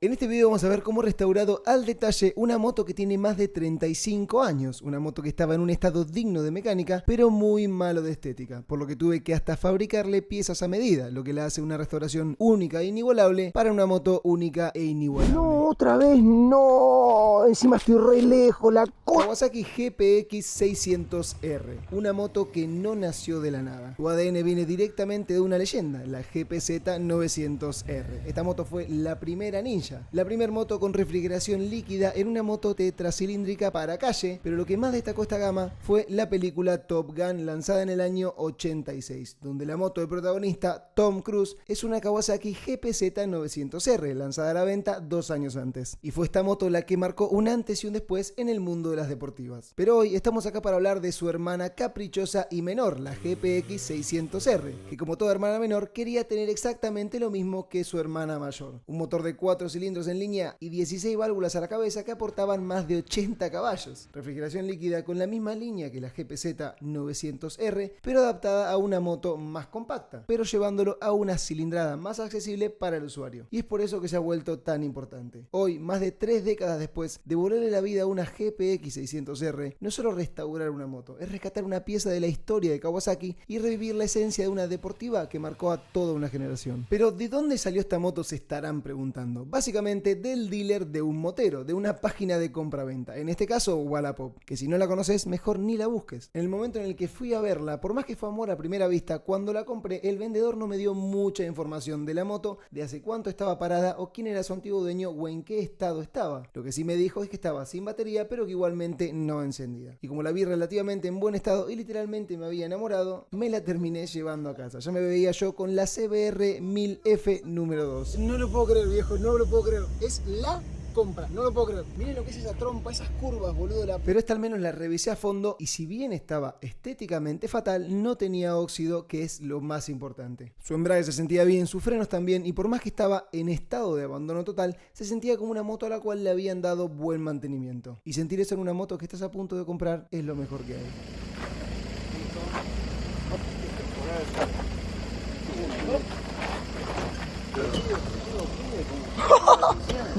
En este video vamos a ver cómo he restaurado al detalle una moto que tiene más de 35 años, una moto que estaba en un estado digno de mecánica, pero muy malo de estética, por lo que tuve que hasta fabricarle piezas a medida, lo que la hace una restauración única e inigualable para una moto única e inigualable. No, otra vez no. Encima estoy re lejos, la Kawasaki GPX 600R, una moto que no nació de la nada. Su ADN viene directamente de una leyenda, la GPZ 900R. Esta moto fue la primera ninja. La primera moto con refrigeración líquida en una moto tetracilíndrica para calle, pero lo que más destacó esta gama fue la película Top Gun, lanzada en el año 86, donde la moto del protagonista, Tom Cruise, es una Kawasaki GPZ 900R, lanzada a la venta 2 años antes. Y fue esta moto la que marcó un antes y un después en el mundo de las deportivas. Pero hoy estamos acá para hablar de su hermana caprichosa y menor, la GPX 600R, que como toda hermana menor quería tener exactamente lo mismo que su hermana mayor. Un motor de 4 cilindros en línea y 16 válvulas a la cabeza que aportaban más de 80 caballos. Refrigeración líquida con la misma línea que la GPZ 900R, pero adaptada a una moto más compacta, pero llevándolo a una cilindrada más accesible para el usuario. Y es por eso que se ha vuelto tan importante. Hoy, más de 3 décadas después, devolverle la vida a una GPX 600R no es solo restaurar una moto, es rescatar una pieza de la historia de Kawasaki y revivir la esencia de una deportiva que marcó a toda una generación. Pero ¿de dónde salió esta moto? Se estarán preguntando. Básicamente del dealer de un motero, de una página de compra-venta, en este caso Wallapop, que si no la conoces mejor ni la busques. En el momento en el que fui a verla, por más que fue amor a primera vista, cuando la compré el vendedor no me dio mucha información de la moto, de hace cuánto estaba parada o quién era su antiguo dueño o en qué estado estaba. Lo que sí me dijo es que estaba sin batería pero que igualmente no encendía. Y como la vi relativamente en buen estado y literalmente me había enamorado, me la terminé llevando a casa. Ya me veía yo con la CBR 1000F número 2. No lo puedo creer, viejo, no lo puedo creer. Es la compra, no lo puedo creer. Miren lo que es esa trompa, esas curvas, boludo. Pero esta al menos la revisé a fondo y si bien estaba estéticamente fatal, no tenía óxido, que es lo más importante. Su embrague se sentía bien, sus frenos también, y por más que estaba en estado de abandono total, se sentía como una moto a la cual le habían dado buen mantenimiento. Y sentir eso en una moto que estás a punto de comprar es lo mejor que hay.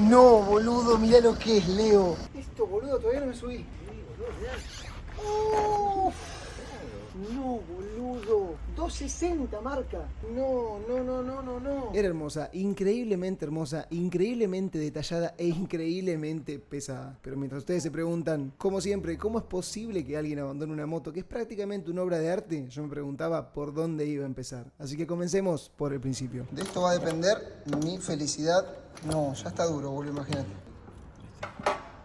No, boludo, mirá lo que es, Leo. Esto, boludo, todavía no me subí. Uf, no, boludo. 260 marca. No. Era hermosa, increíblemente detallada e increíblemente pesada. Pero mientras ustedes se preguntan, como siempre, ¿cómo es posible que alguien abandone una moto que es prácticamente una obra de arte? Yo me preguntaba por dónde iba a empezar. Así que comencemos por el principio. De esto va a depender mi felicidad. No, ya está duro, boludo, imagínate.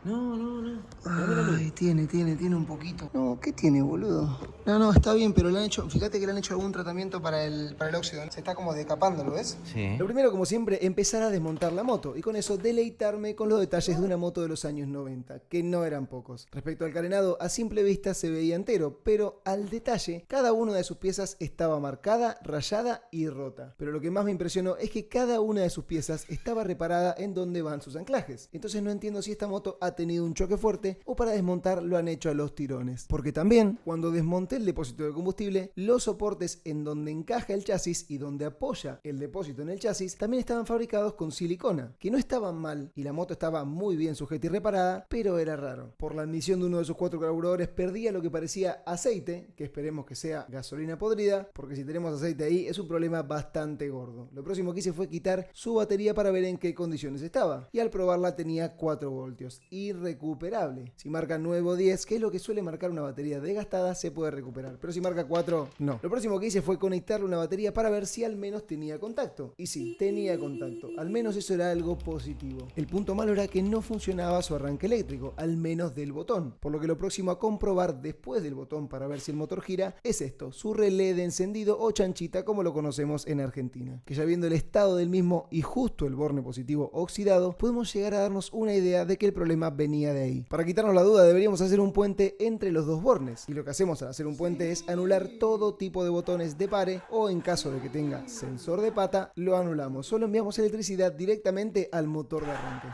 No. Ay, tiene un poquito. No, ¿qué tiene, boludo? No, está bien, pero le han hecho, fíjate que le han hecho algún tratamiento para el óxido. Se está como decapando, ¿lo ves? Sí. Lo primero, como siempre, empezar a desmontar la moto y con eso deleitarme con los detalles de una moto de los años 90, que no eran pocos. Respecto al carenado, a simple vista se veía entero, pero al detalle, cada una de sus piezas estaba marcada, rayada y rota. Pero lo que más me impresionó es que cada una de sus piezas estaba reparada en donde van sus anclajes. Entonces no entiendo si esta moto ha tenido un choque fuerte o para desmontar lo han hecho a los tirones. Porque también, cuando desmonté el depósito de combustible, los soportes en donde encaja el chasis y donde apoya el depósito en el chasis también estaban fabricados con silicona, que no estaban mal y la moto estaba muy bien sujeta y reparada, pero era raro. Por la admisión de uno de sus 4 carburadores perdía lo que parecía aceite, que esperemos que sea gasolina podrida, porque si tenemos aceite ahí es un problema bastante gordo. Lo próximo que hice fue quitar su batería para ver en qué condiciones estaba, y al probarla tenía 4 voltios, irrecuperable. Si marca 9 o 10, que es lo que suele marcar una batería desgastada, se puede recuperar, pero si marca 4, no. Lo próximo que hice fue conectarle una batería para ver si al menos tenía contacto, y sí, tenía contacto, al menos eso era algo positivo. El punto malo era que no funcionaba su arranque eléctrico, al menos del botón, por lo que lo próximo a comprobar después del botón para ver si el motor gira es esto, su relé de encendido o chanchita como lo conocemos en Argentina, que ya viendo el estado del mismo y justo el borne positivo oxidado, podemos llegar a darnos una idea de que el problema venía de ahí. Para quitarnos la duda deberíamos hacer un puente entre los dos bornes, y lo que hacemos al hacer un puente es anular todo tipo de botones de pare, o en caso de que tenga sensor de pata, lo anulamos, solo enviamos electricidad directamente al motor de arranque.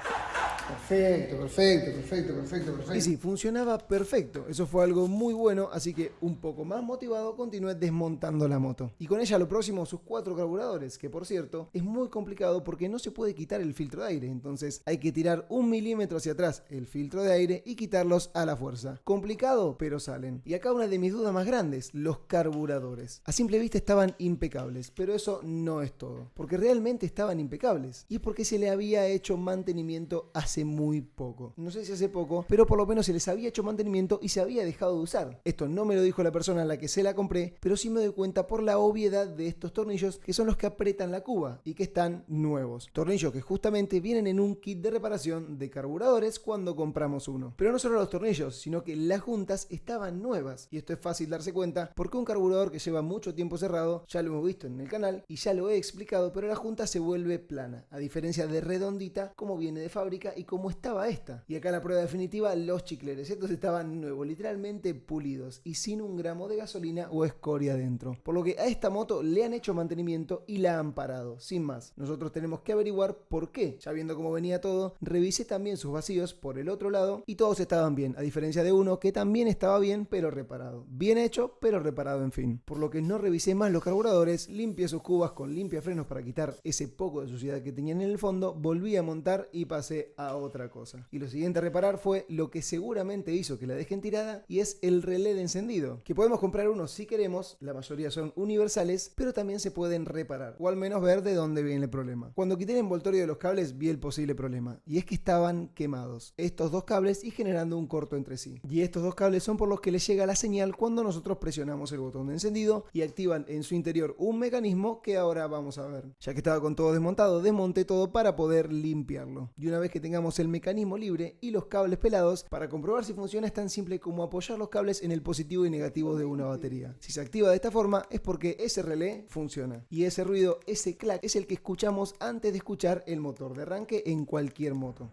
Y sí, funcionaba perfecto. Eso fue algo muy bueno, así que un poco más motivado continué desmontando la moto. Y con ella lo próximo, sus 4 carburadores, que por cierto es muy complicado porque no se puede quitar el filtro de aire. Entonces hay que tirar 1 milímetro hacia atrás el filtro de aire y quitarlos a la fuerza. Complicado, pero salen. Y acá una de mis dudas más grandes, los carburadores. A simple vista estaban impecables, pero eso no es todo. Porque realmente estaban impecables. Y es porque se le había hecho mantenimiento hace muy poco. No sé si hace poco, pero por lo menos se les había hecho mantenimiento y se había dejado de usar. Esto no me lo dijo la persona a la que se la compré, pero sí me doy cuenta por la obviedad de estos tornillos que son los que aprietan la cuba y que están nuevos. Tornillos que justamente vienen en un kit de reparación de carburadores cuando compramos uno. Pero no solo los tornillos, sino que las juntas estaban nuevas. Y esto es fácil darse cuenta porque un carburador que lleva mucho tiempo cerrado, ya lo hemos visto en el canal y ya lo he explicado, pero la junta se vuelve plana, a diferencia de redondita como viene de fábrica y como estaba esta. Y acá la prueba definitiva, los chicleres. Estos estaban nuevos, literalmente pulidos y sin un gramo de gasolina o escoria dentro. Por lo que a esta moto le han hecho mantenimiento y la han parado, sin más. Nosotros tenemos que averiguar por qué. Ya viendo cómo venía todo, revisé también sus vacíos por el otro lado y todos estaban bien, a diferencia de uno que también estaba bien pero reparado. Bien hecho pero reparado, en fin. Por lo que no revisé más los carburadores, limpié sus cubas con limpiafrenos para quitar ese poco de suciedad que tenían en el fondo, volví a montar y pasé a otra cosa. Y lo siguiente a reparar fue lo que seguramente hizo que la dejen tirada y es el relé de encendido, que podemos comprar uno si queremos, la mayoría son universales, pero también se pueden reparar, o al menos ver de dónde viene el problema. Cuando quité el envoltorio de los cables vi el posible problema, y es que estaban quemados, estos dos cables y generando un corto entre sí. Y estos dos cables son por los que les llega la señal cuando nosotros presionamos el botón de encendido y activan en su interior un mecanismo que ahora vamos a ver. Ya que estaba con todo desmontado, desmonté todo para poder limpiarlo. Y una vez que tengamos el mecanismo libre y los cables pelados, para comprobar si funciona es tan simple como apoyar los cables en el positivo y negativo de una batería. Si se activa de esta forma es porque ese relé funciona. Y ese ruido, ese clac, es el que escuchamos antes de escuchar el motor de arranque en cualquier moto.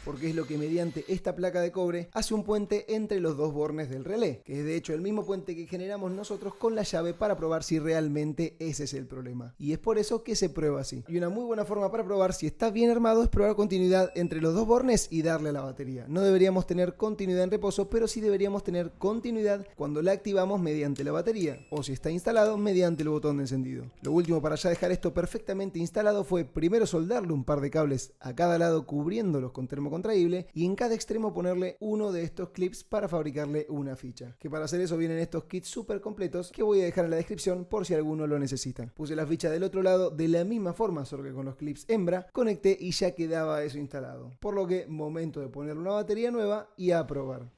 Porque es lo que mediante esta placa de cobre hace un puente entre los dos bornes del relé, que es de hecho el mismo puente que generamos nosotros con la llave para probar si realmente ese es el problema. Y es por eso que se prueba así. Y una muy buena forma para probar si está bien armado es probar continuidad entre los dos bornes y darle a la batería. No deberíamos tener continuidad en reposo, pero sí deberíamos tener continuidad cuando la activamos mediante la batería, o si está instalado mediante el botón de encendido. Lo último para ya dejar esto perfectamente instalado fue primero soldarle un par de cables a cada lado cubriéndolos con termocontractivo y en cada extremo ponerle uno de estos clips para fabricarle una ficha. Que para hacer eso vienen estos kits súper completos que voy a dejar en la descripción por si alguno lo necesita. Puse la ficha del otro lado de la misma forma, solo que con los clips hembra, conecté y ya quedaba eso instalado. Por lo que momento de ponerle una batería nueva y a probar.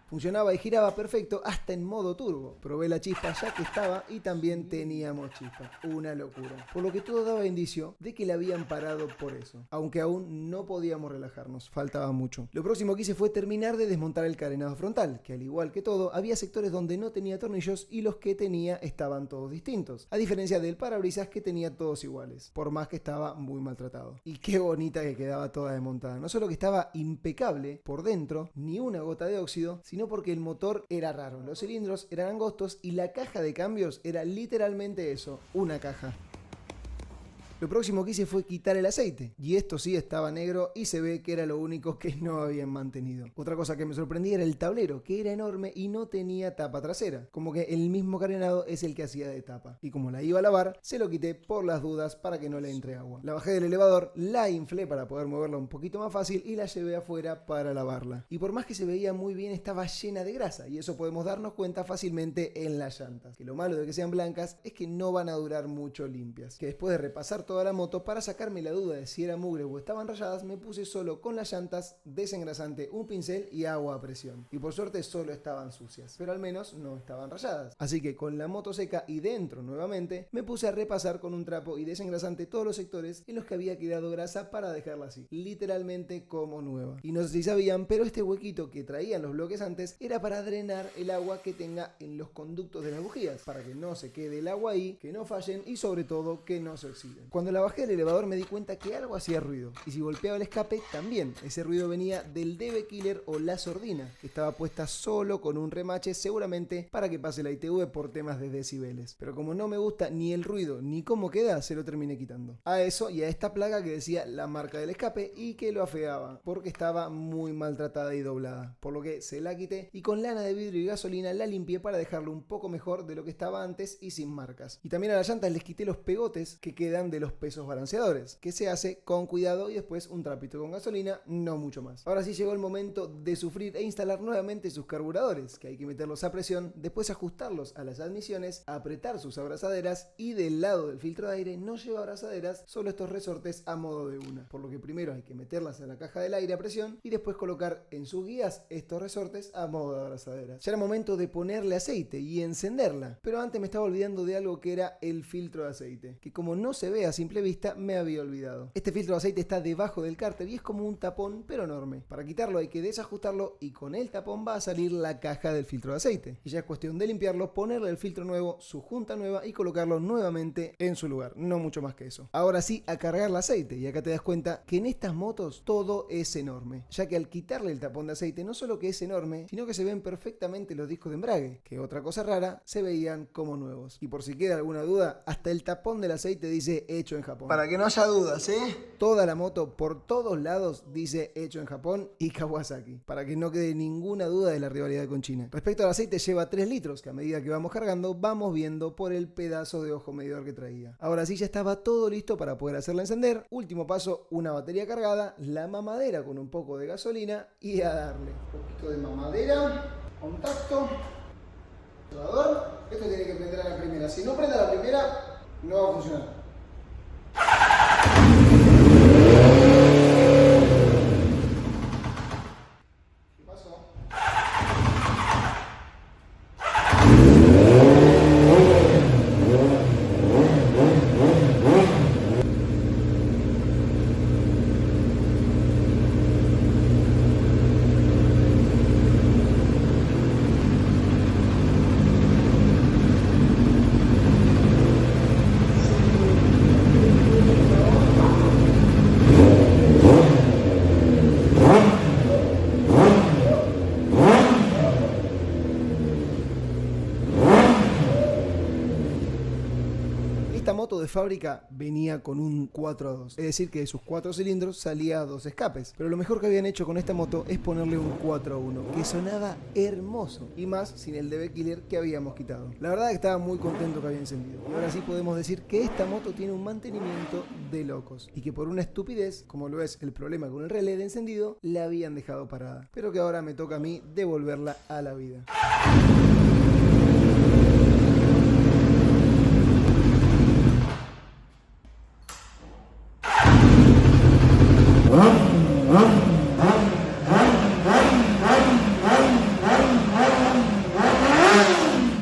Funcionaba y giraba perfecto hasta en modo turbo. Probé la chispa ya que estaba y también teníamos chispa. Una locura. Por lo que todo daba indicio de que la habían parado por eso. Aunque aún no podíamos relajarnos. Faltaba mucho. Lo próximo que hice fue terminar de desmontar el carenado frontal, que al igual que todo, había sectores donde no tenía tornillos y los que tenía estaban todos distintos. A diferencia del parabrisas que tenía todos iguales. Por más que estaba muy maltratado. Y qué bonita que quedaba toda desmontada. No solo que estaba impecable por dentro, ni una gota de óxido, sino porque el motor era raro, los cilindros eran angostos y la caja de cambios era literalmente eso, una caja. Lo próximo que hice fue quitar el aceite, y esto sí estaba negro y se ve que era lo único que no habían mantenido. Otra cosa que me sorprendía era el tablero, que era enorme y no tenía tapa trasera, como que el mismo carenado es el que hacía de tapa. Y como la iba a lavar, se lo quité por las dudas para que no le entre agua. La bajé del elevador, la inflé para poder moverla un poquito más fácil y la llevé afuera para lavarla. Y por más que se veía muy bien, estaba llena de grasa, y eso podemos darnos cuenta fácilmente en las llantas. Que lo malo de que sean blancas es que no van a durar mucho limpias. Que después de repasar toda la moto, para sacarme la duda de si era mugre o estaban rayadas, me puse solo con las llantas, desengrasante, un pincel y agua a presión. Y por suerte solo estaban sucias, pero al menos no estaban rayadas. Así que con la moto seca y dentro nuevamente, me puse a repasar con un trapo y desengrasante todos los sectores en los que había quedado grasa para dejarla así, literalmente como nueva. Y no sé si sabían, pero este huequito que traían los bloques antes era para drenar el agua que tenga en los conductos de las bujías, para que no se quede el agua ahí, que no fallen y sobre todo que no se oxiden. Cuando la bajé del elevador me di cuenta que algo hacía ruido, y si golpeaba el escape también. Ese ruido venía del DB Killer o la sordina, que estaba puesta solo con un remache, seguramente para que pase la ITV por temas de decibeles. Pero como no me gusta ni el ruido ni cómo queda, se lo terminé quitando. A eso y a esta placa que decía la marca del escape y que lo afeaba, porque estaba muy maltratada y doblada, por lo que se la quité y con lana de vidrio y gasolina la limpié para dejarlo un poco mejor de lo que estaba antes y sin marcas. Y también a las llantas les quité los pegotes que quedan de los pesos balanceadores, que se hace con cuidado y después un trapito con gasolina, no mucho más. Ahora sí llegó el momento de sufrir e instalar nuevamente sus carburadores, que hay que meterlos a presión, después ajustarlos a las admisiones, apretar sus abrazaderas y del lado del filtro de aire no lleva abrazaderas, solo estos resortes a modo de una, por lo que primero hay que meterlas en la caja del aire a presión y después colocar en sus guías estos resortes a modo de abrazaderas. Ya era momento de ponerle aceite y encenderla, pero antes me estaba olvidando de algo que era el filtro de aceite, que como no se ve a simple vista me había olvidado. Este filtro de aceite está debajo del cárter y es como un tapón pero enorme. Para quitarlo hay que desajustarlo y con el tapón va a salir la caja del filtro de aceite. Y ya es cuestión de limpiarlo, ponerle el filtro nuevo, su junta nueva y colocarlo nuevamente en su lugar. No mucho más que eso. Ahora sí, a cargar el aceite, y acá te das cuenta que en estas motos todo es enorme, ya que al quitarle el tapón de aceite no solo que es enorme, sino que se ven perfectamente los discos de embrague, que otra cosa rara, se veían como nuevos. Y por si queda alguna duda, hasta el tapón del aceite dice hecho en Japón. Para que no haya dudas, Toda la moto por todos lados dice hecho en Japón y Kawasaki, para que no quede ninguna duda de la rivalidad con China. Respecto al aceite, lleva 3 litros, que a medida que vamos cargando vamos viendo por el pedazo de ojo medidor que traía. Ahora sí ya estaba todo listo para poder hacerla encender. Último paso, una batería cargada, la mamadera con un poco de gasolina y a darle. Un poquito de mamadera, contacto, controlador. Esto tiene que prender a la primera. Si no prende a la primera, no va a funcionar. ¿Qué pasó? Esta moto de fábrica venía con un 4x2, es decir que de sus 4 cilindros salía 2 escapes, pero lo mejor que habían hecho con esta moto es ponerle un 4x1, que sonaba hermoso, y más sin el DB Killer que habíamos quitado. La verdad que estaba muy contento que había encendido, y ahora sí podemos decir que esta moto tiene un mantenimiento de locos, y que por una estupidez, como lo es el problema con el relé de encendido, la habían dejado parada, pero que ahora me toca a mí devolverla a la vida.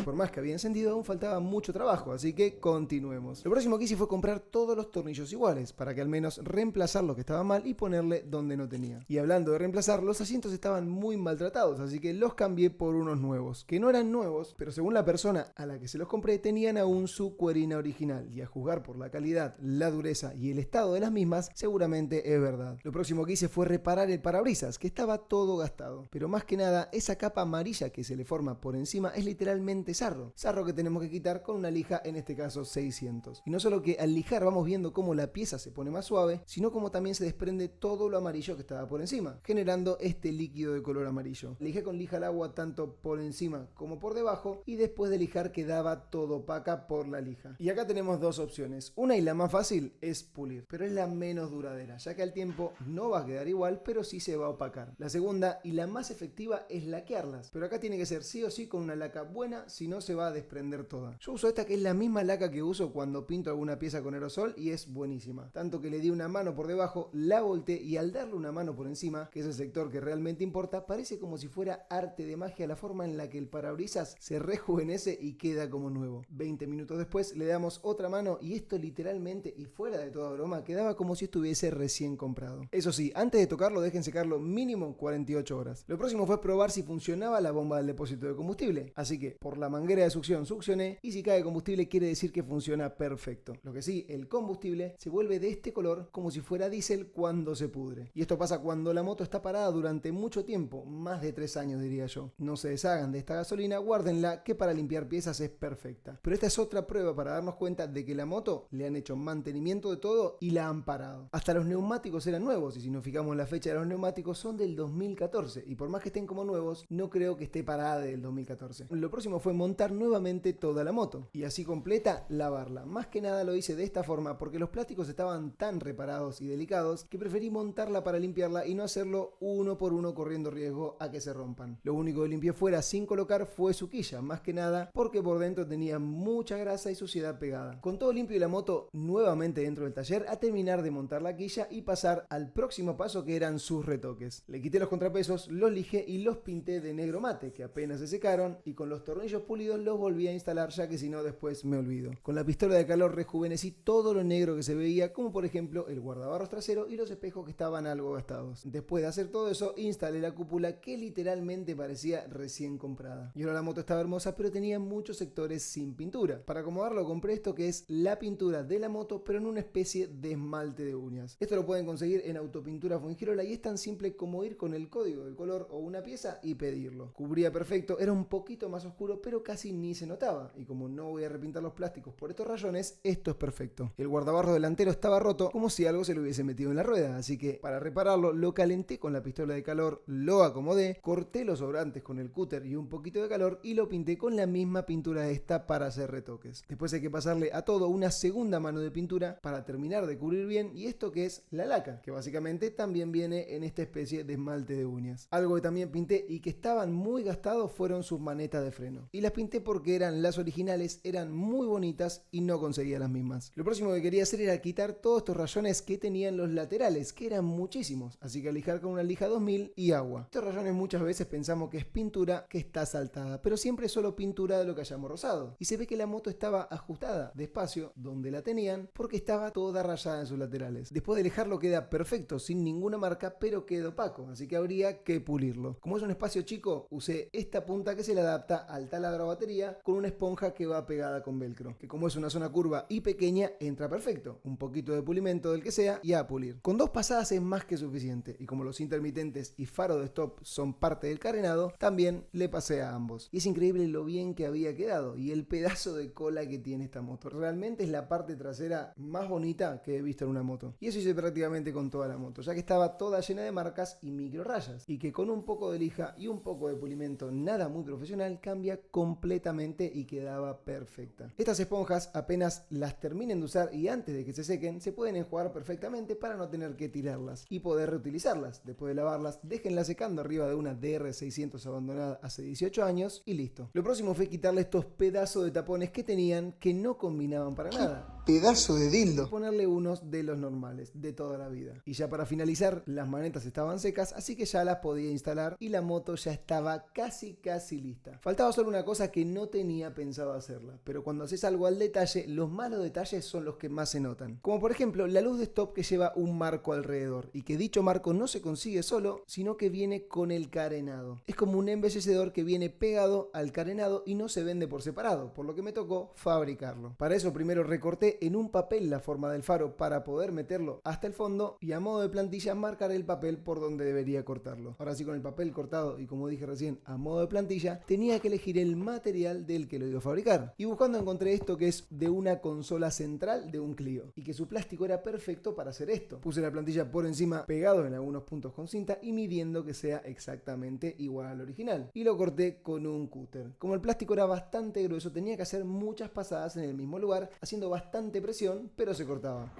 Por más que había encendido, aún faltaba mucho trabajo, así que continuemos. Lo próximo que hice fue comprar todos los tornillos iguales, para que al menos reemplazar lo que estaba mal y ponerle donde no tenía. Y hablando de reemplazar, los asientos estaban muy maltratados, así que los cambié por unos nuevos, que no eran nuevos, pero según la persona a la que se los compré, tenían aún su cuerina original, y a juzgar por la calidad, la dureza y el estado de las mismas, seguramente es verdad. Lo próximo que hice fue reparar el parabrisas, que estaba todo gastado, pero más que nada, esa capa amarilla que se le forma por encima es literalmente sarro que tenemos que quitar con una lija, en este caso 600. Y no solo que al lijar vamos viendo cómo la pieza se pone más suave, sino como también se desprende todo lo amarillo que estaba por encima, generando este líquido de color amarillo. Lijé con lija al agua tanto por encima como por debajo, y después de lijar quedaba todo opaca por la lija. Y acá tenemos dos opciones. Una, y la más fácil, es pulir, pero es la menos duradera, ya que al tiempo no va a quedar igual, pero sí se va a opacar. La segunda y la más efectiva es laquearlas, pero acá tiene que ser sí o sí con una laca buena, si no se va a desprender toda. Yo uso esta, que es la misma laca que uso cuando pinto alguna pieza con aerosol, y es buenísima. Tanto que le di una mano por debajo, la volteé, y al darle una mano por encima, que es el sector que realmente importa, parece como si fuera arte de magia la forma en la que el parabrisas se rejuvenece y queda como nuevo. 20 minutos después le damos otra mano y esto literalmente, y fuera de toda broma, quedaba como si estuviese recién comprado. Eso sí, antes de tocarlo dejen secarlo mínimo 48 horas. Lo próximo fue probar si funcionaba la bomba del depósito de combustible, así que por la manguera manguera de succión succioné y si cae combustible quiere decir que funciona perfecto. Lo que sí, el combustible se vuelve de este color como si fuera diésel cuando se pudre. Y esto pasa cuando la moto está parada durante mucho tiempo, más de 3 años diría yo. No se deshagan de esta gasolina, guárdenla que para limpiar piezas es perfecta. Pero esta es otra prueba para darnos cuenta de que la moto le han hecho mantenimiento de todo y la han parado. Hasta los neumáticos eran nuevos y si nos fijamos en la fecha de los neumáticos son del 2014 y por más que estén como nuevos no creo que esté parada del 2014. Lo próximo fue montar nuevamente toda la moto y así completa lavarla. Más que nada lo hice de esta forma porque los plásticos estaban tan reparados y delicados que preferí montarla para limpiarla y no hacerlo uno por uno corriendo riesgo a que se rompan. Lo único que limpié fuera sin colocar fue su quilla, más que nada porque por dentro tenía mucha grasa y suciedad pegada. Con todo limpio y la moto nuevamente dentro del taller a terminar de montar la quilla y pasar al próximo paso que eran sus retoques. Le quité los contrapesos, los lijé y los pinté de negro mate que apenas se secaron y con los tornillos pulidos los volví a instalar ya que si no después me olvido. Con la pistola de calor rejuvenecí todo lo negro que se veía como por ejemplo el guardabarros trasero y los espejos que estaban algo gastados. Después de hacer todo eso instalé la cúpula que literalmente parecía recién comprada. Y ahora la moto estaba hermosa pero tenía muchos sectores sin pintura. Para acomodarlo compré esto que es la pintura de la moto pero en una especie de esmalte de uñas. Esto lo pueden conseguir en Autopintura Fuengirola y es tan simple como ir con el código del color o una pieza y pedirlo. Cubría perfecto, era un poquito más oscuro pero casi ni se notaba y como no voy a repintar los plásticos por estos rayones, esto es perfecto. El guardabarro delantero estaba roto como si algo se le hubiese metido en la rueda, así que para repararlo lo calenté con la pistola de calor, lo acomodé, corté los sobrantes con el cúter y un poquito de calor y lo pinté con la misma pintura de esta para hacer retoques. Después hay que pasarle a todo una segunda mano de pintura para terminar de cubrir bien y esto que es la laca, que básicamente también viene en esta especie de esmalte de uñas. Algo que también pinté y que estaban muy gastados fueron sus manetas de freno. Y las pinté porque eran las originales, eran muy bonitas y no conseguía las mismas. Lo próximo que quería hacer era quitar todos estos rayones que tenían los laterales, que eran muchísimos, así que lijar con una lija 2000 y agua. Estos rayones muchas veces pensamos que es pintura que está saltada, pero siempre es solo pintura de lo que hayamos rozado. Y se ve que la moto estaba ajustada despacio donde la tenían porque estaba toda rayada en sus laterales. Después de lijarlo queda perfecto, sin ninguna marca, pero queda opaco, así que habría que pulirlo. Como es un espacio chico, usé esta punta que se le adapta al taladro a batería con una esponja que va pegada con velcro, que como es una zona curva y pequeña, entra perfecto. Un poquito de pulimento del que sea y a pulir. Con 2 pasadas es más que suficiente, y como los intermitentes y faro de stop son parte del carenado, también le pasé a ambos. Y es increíble lo bien que había quedado y el pedazo de cola que tiene esta moto. Realmente es la parte trasera más bonita que he visto en una moto. Y eso hice prácticamente con toda la moto, ya que estaba toda llena de marcas y micro rayas, y que con un poco de lija y un poco de pulimento nada muy profesional cambia completamente y quedaba perfecta. Estas esponjas apenas las terminen de usar y antes de que se sequen se pueden enjuagar perfectamente para no tener que tirarlas y poder reutilizarlas. Después de lavarlas, déjenlas secando arriba de una DR600 abandonada hace 18 años y listo. Lo próximo fue quitarle estos pedazos de tapones que tenían que no combinaban para nada. Pedazo de dildo. Ponerle unos de los normales, de toda la vida. Y ya para finalizar, las manetas estaban secas, así que ya las podía instalar y la moto ya estaba casi lista. Faltaba solo una cosa que no tenía pensado hacerla, pero cuando haces algo al detalle, los malos detalles son los que más se notan. Como por ejemplo, la luz de stop que lleva un marco alrededor, y que dicho marco no se consigue solo, sino que viene con el carenado. Es como un embellecedor que viene pegado al carenado y no se vende por separado, por lo que me tocó fabricarlo. Para eso primero recorté en un papel la forma del faro para poder meterlo hasta el fondo y a modo de plantilla marcar el papel por donde debería cortarlo. Ahora sí, con el papel cortado y como dije recién a modo de plantilla, tenía que elegir el material del que lo iba a fabricar. Y buscando encontré esto que es de una consola central de un Clio y que su plástico era perfecto para hacer esto. Puse la plantilla por encima pegado en algunos puntos con cinta y midiendo que sea exactamente igual al original. Y lo corté con un cúter. Como el plástico era bastante grueso, tenía que hacer muchas pasadas en el mismo lugar, haciendo bastante presión, pero se cortaba.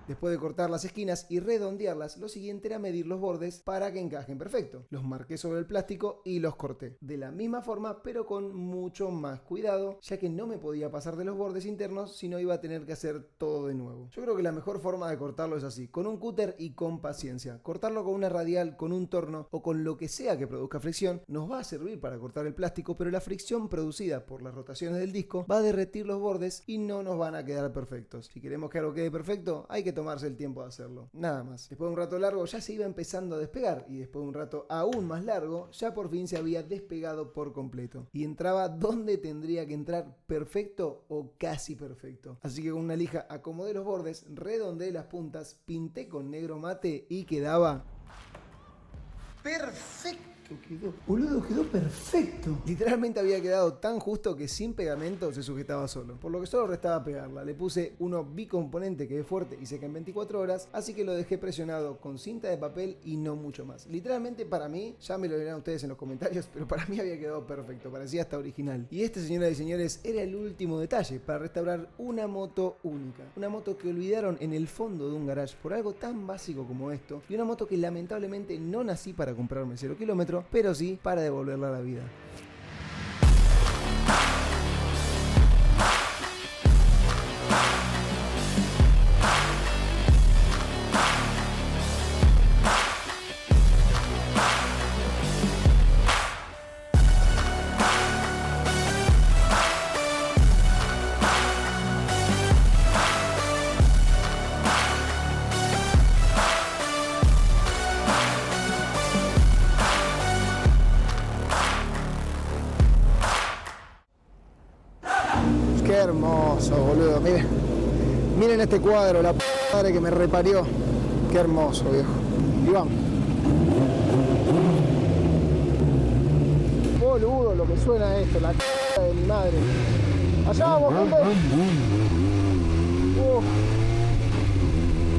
Después de cortar las esquinas y redondearlas, lo siguiente era medir los bordes para que encajen perfecto. Los marqué sobre el plástico y los corté. De la misma forma, pero con mucho más cuidado, ya que no me podía pasar de los bordes internos, si no iba a tener que hacer todo de nuevo. Yo creo que la mejor forma de cortarlo es así, con un cúter y con paciencia. Cortarlo con una radial, con un torno o con lo que sea que produzca fricción, nos va a servir para cortar el plástico, pero la fricción producida por las rotaciones del disco va a derretir los bordes y no nos van a quedar perfectos. Si queremos que algo quede perfecto, hay que tomarse el tiempo de hacerlo. Nada más. Después de un rato largo ya se iba empezando a despegar y después de un rato aún más largo ya por fin se había despegado por completo. Y entraba donde tendría que entrar, perfecto o casi perfecto. Así que con una lija acomodé los bordes, redondeé las puntas, pinté con negro mate y quedaba... ¡perfecto! Quedó, boludo, quedó perfecto. Literalmente había quedado tan justo que sin pegamento se sujetaba solo, por lo que solo restaba pegarla. Le puse uno bicomponente que es fuerte y seca en 24 horas, así que lo dejé presionado con cinta de papel y no mucho más. Literalmente para mí, ya me lo dirán ustedes en los comentarios, pero para mí había quedado perfecto, parecía hasta original. Y este, señoras y señores, era el último detalle para restaurar una moto única. Una moto que olvidaron en el fondo de un garage por algo tan básico como esto, y una moto que lamentablemente no nací para comprarme 0 kilómetros, pero sí para devolverla a la vida. Qué hermoso, boludo. Miren este cuadro, la madre que me reparió. Qué hermoso, viejo. Y vamos. Boludo, lo que suena esto, la de mi madre. Allá vamos, gente.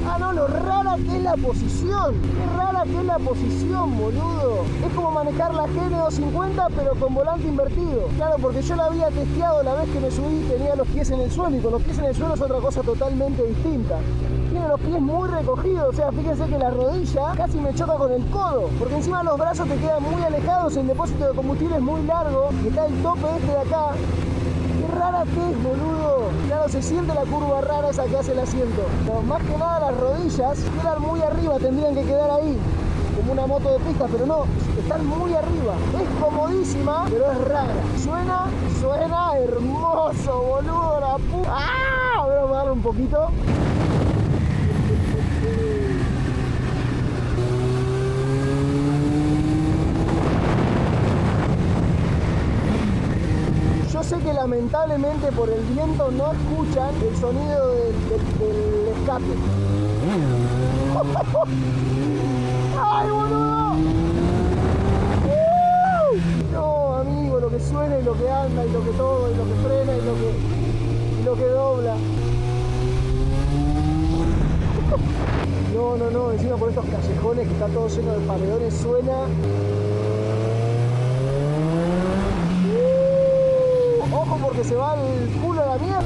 Ah, no, lo rara que es la posición. Qué rara que es la posición, boludo. Es como manejar la GN250 pero con volante invertido. Claro, porque yo la había testeado la vez que me subí, tenía los pies en el suelo, y con los pies en el suelo es otra cosa totalmente distinta. Tiene los pies muy recogidos, o sea, fíjense que la rodilla casi me choca con el codo, porque encima los brazos te quedan muy alejados, el depósito de combustible es muy largo y está el tope este de acá. Qué rara que es, boludo. Claro, se siente la curva rara esa que hace el asiento. Pero más que nada las rodillas quedan muy arriba, tendrían que quedar ahí, como una moto de pista, pero no, están muy arriba. Es comodísima, pero es rara. Suena hermoso, boludo, la puta. ¡Ah! Vamos a darle un poquito. Yo sé que lamentablemente por el viento no escuchan el sonido del escape. ¡Ay, boludo! No, amigo, lo que suena y lo que anda y lo que todo, y lo que frena y lo que dobla. No, encima por estos callejones que está todo lleno de paredones suena. Ojo porque se va el culo a la mierda.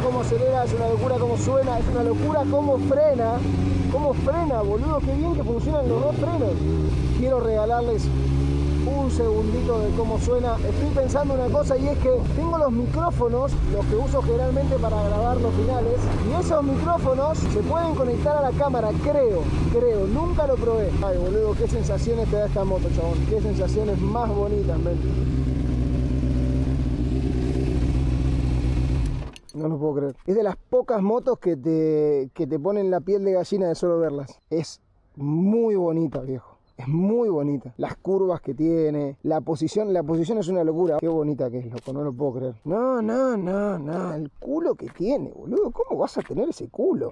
Cómo acelera, es una locura cómo suena, es una locura cómo frena, boludo, qué bien que funcionan los dos frenos. Quiero regalarles un segundito de cómo suena. Estoy pensando una cosa, y es que tengo los micrófonos, los que uso generalmente para grabar los finales, y esos micrófonos se pueden conectar a la cámara, creo, nunca lo probé. Ay, boludo, qué sensaciones te da esta moto, chabón, qué sensaciones más bonitas, men. No lo puedo creer. Es de las pocas motos que te ponen la piel de gallina de solo verlas. Es muy bonita, viejo. Es muy bonita. Las curvas que tiene, la posición es una locura. Qué bonita que es, loco, no lo puedo creer. No. El culo que tiene, boludo. ¿Cómo vas a tener ese culo?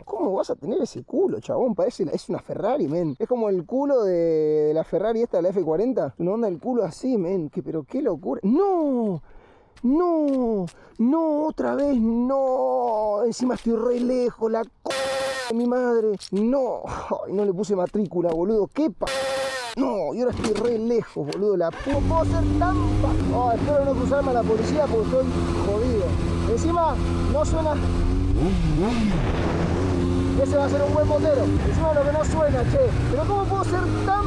Chabón? Es una Ferrari, men. Es como el culo de la Ferrari esta, la F40. Una onda del culo así, men. Pero qué locura. No, otra vez, no. Encima estoy re lejos, la de mi madre. No, ay, no le puse matrícula, boludo. ¿Qué No, y ahora estoy re lejos, boludo. Puedo ser tan espero no cruzarme a la policía porque estoy jodido. Encima, no suena. Ese va a ser un buen motero. Encima lo que no suena, che. Pero ¿cómo puedo ser tan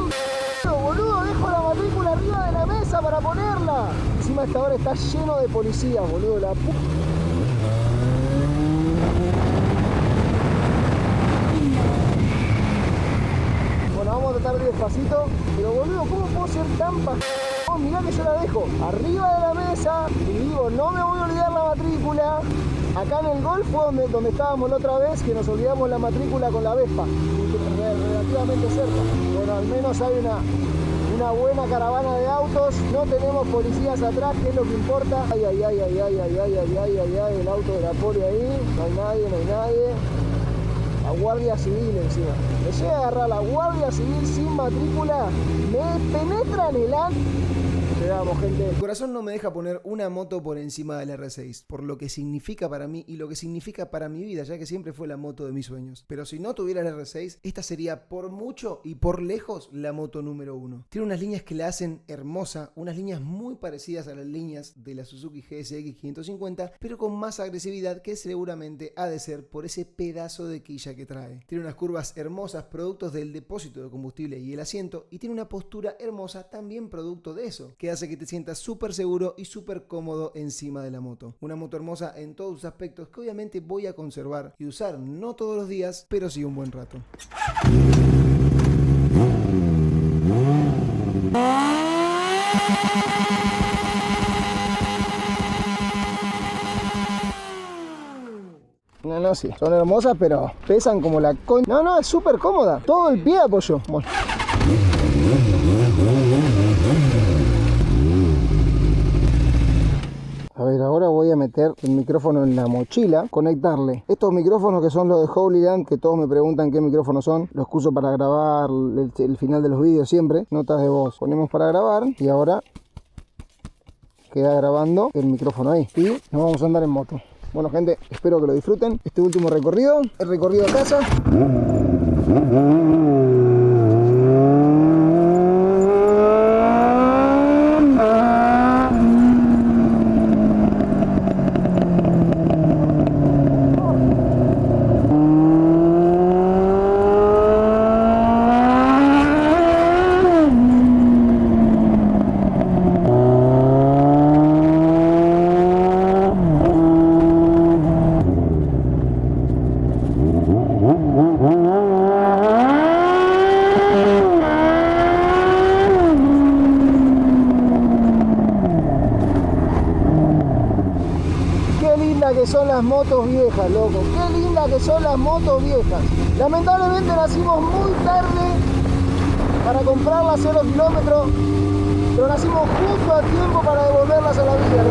boludo? Dejo la matrícula arriba de la mesa para ponerla. Encima esta hora está lleno de policías, boludo. La puta. Bueno, vamos a tratar de despacito. Pero boludo, ¿cómo puedo ser tan mirá que yo la dejo arriba de la mesa y digo, no me voy a olvidar la matrícula. Acá en el Golf fue donde estábamos la otra vez, que nos olvidamos la matrícula con la Vespa, relativamente cerca. Bueno, al menos hay una buena caravana de autos, no tenemos policías atrás, que es lo que importa. Ay, ay, ay, ay, ay, ay, ay, ay, ay, ay, ay, el auto de la poli ahí, no hay nadie, no hay nadie. La Guardia Civil encima. Me llega a agarrar la Guardia Civil sin matrícula, me penetra en el acto. Llegamos, gente. El corazón no me deja poner una moto por encima del R6, por lo que significa para mí y lo que significa para mi vida, ya que siempre fue la moto de mis sueños. Pero si no tuviera el R6, esta sería por mucho y por lejos la moto número 1. Tiene unas líneas que la hacen hermosa, unas líneas muy parecidas a las líneas de la Suzuki GSX 550, pero con más agresividad, que seguramente ha de ser por ese pedazo de quilla que trae. Tiene unas curvas hermosas, productos del depósito de combustible y el asiento, y tiene una postura hermosa, también producto de eso, que hace que te sientas súper seguro y súper cómodo encima de la moto. Una moto hermosa en todos sus aspectos, que obviamente voy a conservar y usar no todos los días, pero sí un buen rato. No, sí, son hermosas, pero pesan como la con... No, es súper cómoda. Todo el pie apoyo. Bueno. A ver, ahora voy a meter el micrófono en la mochila, conectarle estos micrófonos que son los de Holy Land, que todos me preguntan qué micrófonos son. Los uso para grabar el final de los vídeos siempre, notas de voz. Ponemos para grabar y ahora queda grabando el micrófono ahí. Y nos vamos a andar en moto. Bueno, gente, espero que lo disfruten. Este último recorrido, el recorrido a casa. Que son las motos viejas, loco. Qué linda que son las motos viejas. Lamentablemente nacimos muy tarde para comprarlas a 0 kilómetros, pero nacimos justo a tiempo para devolverlas a la vida,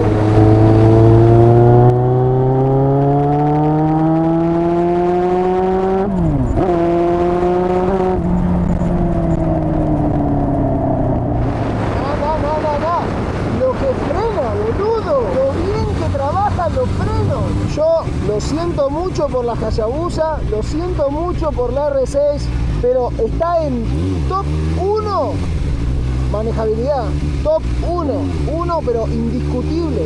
Lo que frena, boludo. Lo bien que trabajan los frenos. Yo lo siento mucho por la Hayabusa, lo siento mucho por la R6, pero está en top 1 manejabilidad, top 1 pero indiscutible.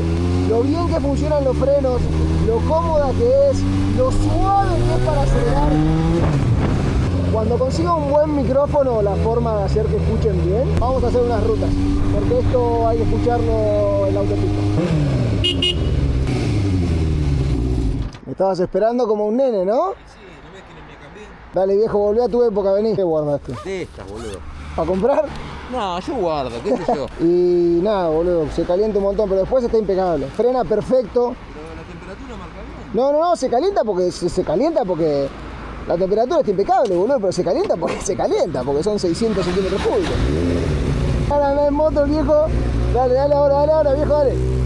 Lo bien que funcionan los frenos, lo cómoda que es, lo suave que es para acelerar. Cuando consiga un buen micrófono, la forma de hacer que escuchen bien, vamos a hacer unas rutas, porque esto hay que escucharlo en la autopista. Me estabas esperando como un nene, ¿no? Sí, ¿no ves que me cambié? Dale, viejo, volví a tu época, vení. ¿Qué guardaste? De estas, boludo. ¿Para comprar? No, yo guardo, qué sé yo. Y nada, boludo, se calienta un montón, pero después está impecable. Frena perfecto. Pero la temperatura marca bien. No, se calienta porque la temperatura está impecable, boludo, pero se calienta porque son 600 centímetros cúbicos. Ahora anda en moto el viejo. Dale ahora, viejo, dale.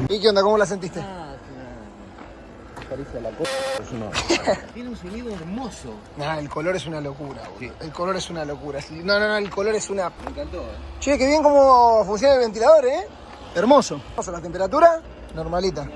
¿Y qué onda? ¿Cómo la sentiste? Parece la cosa. Tiene un sonido hermoso. Nah, el color es una locura, boludo. Sí. El color es una locura. No, el color es una... Me encantó, Che, qué bien cómo funciona el ventilador, Hermoso. Vamos a la temperatura, normalita.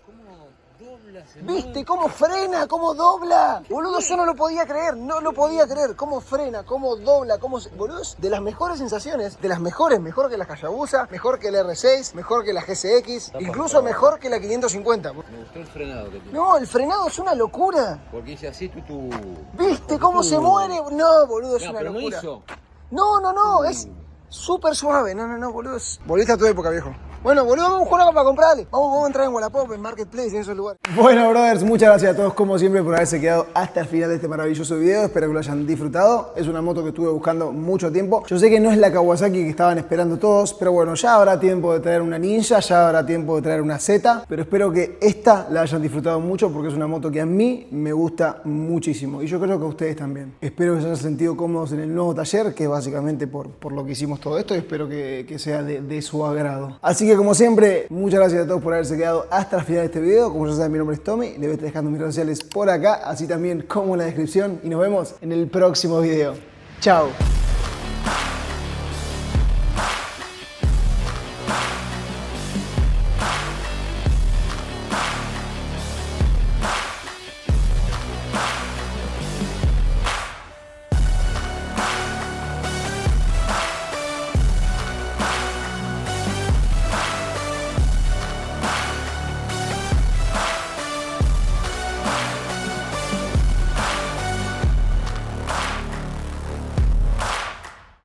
¿Cómo dobla ¿Viste cómo frena? ¿Cómo dobla? Boludo, yo no lo podía creer, no lo podía creer. ¿Cómo frena? ¿Cómo dobla? Boludo, es de las mejores sensaciones, de las mejores, mejor que la Hayabusa, mejor que el R6, mejor que la GSX, incluso mejor que la 550. Me gustó el frenado que tiene. No, el frenado es una locura. Porque hice así, tú. ¿Viste cómo se muere? No, boludo, es una pero no locura. hizo. No, es súper suave. No, boludo. Volviste a tu época, viejo. Bueno, boludo, vamos a buscar algo para comprarle. Vamos a entrar en Wallapop, en Marketplace, en esos lugares. Bueno, brothers, muchas gracias a todos como siempre por haberse quedado hasta el final de este maravilloso video. Espero que lo hayan disfrutado. Es una moto que estuve buscando mucho tiempo. Yo sé que no es la Kawasaki que estaban esperando todos, pero bueno, ya habrá tiempo de traer una Ninja, ya habrá tiempo de traer una Z, pero espero que esta la hayan disfrutado mucho porque es una moto que a mí me gusta muchísimo y yo creo que a ustedes también. Espero que se hayan sentido cómodos en el nuevo taller, que es básicamente por lo que hicimos todo esto, y espero que sea de su agrado. Así que como siempre, muchas gracias a todos por haberse quedado hasta el final de este video. Como ya saben, mi nombre es Tommy, les voy a estar dejando mis redes sociales por acá, así también como en la descripción, y nos vemos en el próximo video. Chao.